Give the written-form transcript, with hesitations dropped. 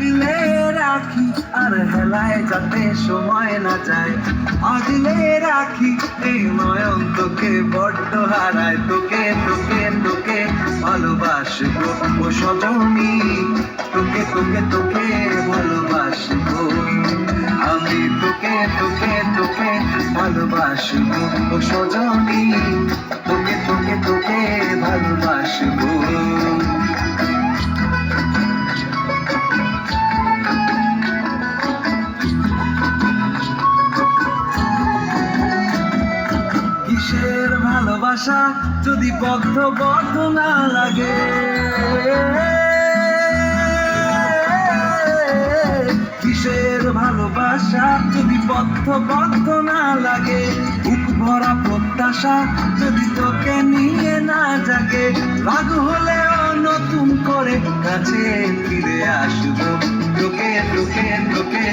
আগলে রাখি আর হেলায় যাতে সময় না যায়, আগলে রাখি এই নয়ন তোকে বড্ড হারায়, তোকে তোকে তোকে ভালোবাসবো ও সজনী, তোকে তোকে তোকে ভালোবাসবো আমি, তোকে তোকে তোকে ভালোবাসবো ও সজনী, তোকে তোকে তোকে ভালোবাসবো। কিসের ভালোবাসা যদি বদ্ধ বদ্ধ না লাগে, কিসের ভালোবাসা যদি বদ্ধ বদ্ধ না লাগে, বুক ভরা প্রত্যাশা যদি তোকে নিয়ে না জাগে, রাগ হলেও নতুন করে কাছে ফিরে আসবো, তোকে তোকে তোকে